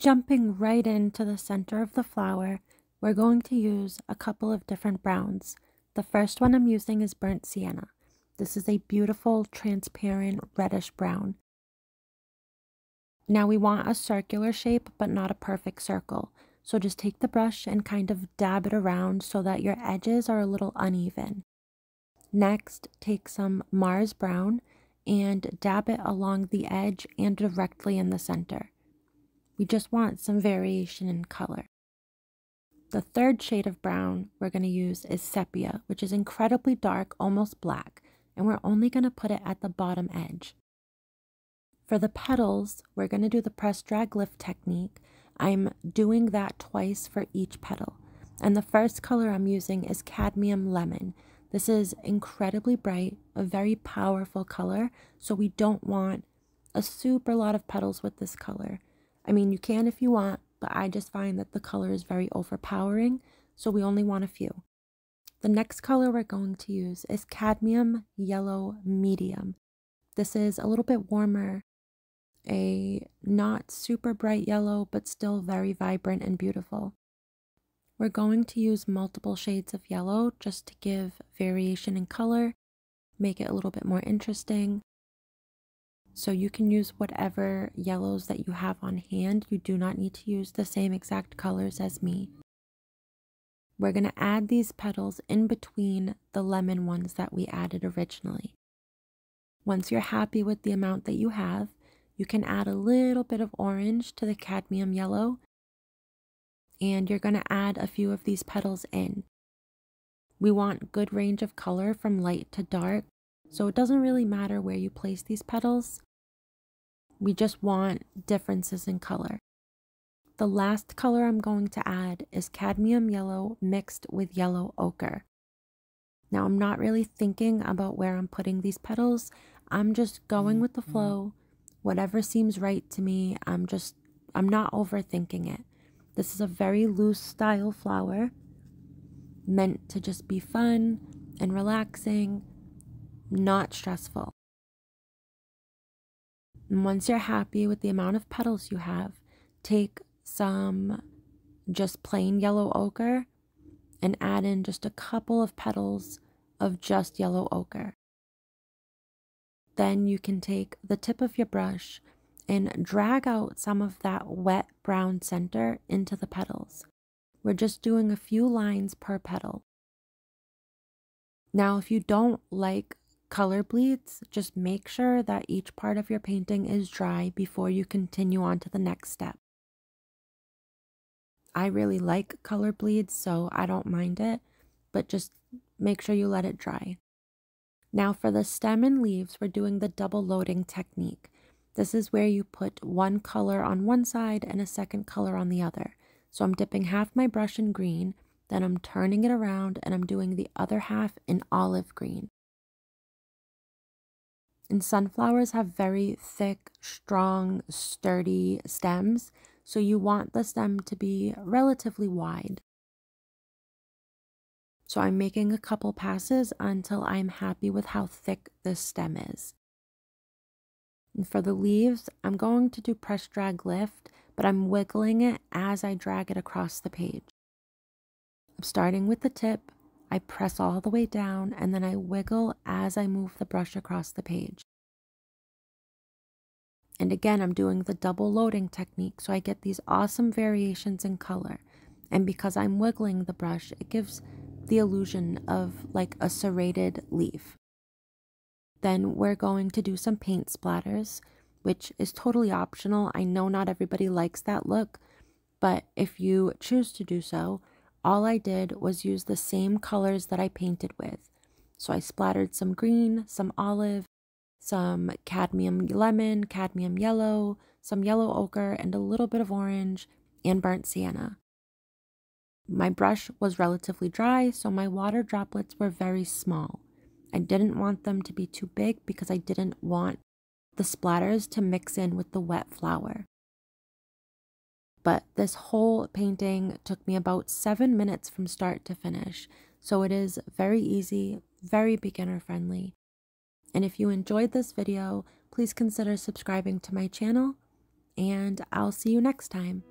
Jumping right into the center of the flower, we're going to use a couple of different browns. The first one I'm using is burnt sienna. This is a beautiful, transparent, reddish brown. Now we want a circular shape, but not a perfect circle. So just take the brush and kind of dab it around so that your edges are a little uneven. Next, take some Mars brown and dab it along the edge and directly in the center. We just want some variation in color. The third shade of brown we're going to use is sepia, which is incredibly dark, almost black, and we're only going to put it at the bottom edge. For the petals, we're going to do the press, drag, lift technique. I'm doing that twice for each petal. And the first color I'm using is cadmium lemon. This is incredibly bright, a very powerful color, so we don't want a super lot of petals with this color. I mean, you can if you want, but I just find that the color is very overpowering, so we only want a few. The next color we're going to use is cadmium yellow medium. This is a little bit warmer, a not super bright yellow, but still very vibrant and beautiful. We're going to use multiple shades of yellow just to give variation in color, make it a little bit more interesting. So you can use whatever yellows that you have on hand. You do not need to use the same exact colors as me. We're going to add these petals in between the lemon ones that we added originally. Once you're happy with the amount that you have, you can add a little bit of orange to the cadmium yellow, and you're going to add a few of these petals in. We want good range of color from light to dark, so it doesn't really matter where you place these petals. We just want differences in color. The last color I'm going to add is cadmium yellow mixed with yellow ochre. Now I'm not really thinking about where I'm putting these petals. I'm just going with the flow. Whatever seems right to me, I'm not overthinking it. This is a very loose style flower, meant to just be fun and relaxing, not stressful. And once you're happy with the amount of petals you have, take some just plain yellow ochre and add in just a couple of petals of just yellow ochre. Then you can take the tip of your brush and drag out some of that wet brown center into the petals. We're just doing a few lines per petal. Now, if you don't like color bleeds, just make sure that each part of your painting is dry before you continue on to the next step. I really like color bleeds, so I don't mind it, but just make sure you let it dry. Now for the stem and leaves, we're doing the double loading technique. This is where you put one color on one side and a second color on the other. So I'm dipping half my brush in green, then I'm turning it around and I'm doing the other half in olive green. And sunflowers have very thick, strong, sturdy stems, so you want the stem to be relatively wide. So I'm making a couple passes until I'm happy with how thick this stem is. And for the leaves, I'm going to do press, drag, lift, but I'm wiggling it as I drag it across the page. I'm starting with the tip, I press all the way down, and then I wiggle as I move the brush across the page. And again, I'm doing the double loading technique, so I get these awesome variations in color. And because I'm wiggling the brush, it gives the illusion of like a serrated leaf. Then we're going to do some paint splatters, which is totally optional. I know not everybody likes that look, but if you choose to do so, all I did was use the same colors that I painted with. So I splattered some green, some olive, some cadmium lemon, cadmium yellow, some yellow ochre, and a little bit of orange and burnt sienna. My brush was relatively dry, so my water droplets were very small. I didn't want them to be too big because I didn't want the splatters to mix in with the wet flower. But this whole painting took me about 7 minutes from start to finish, so it is very easy, very beginner friendly. And if you enjoyed this video, please consider subscribing to my channel, and I'll see you next time.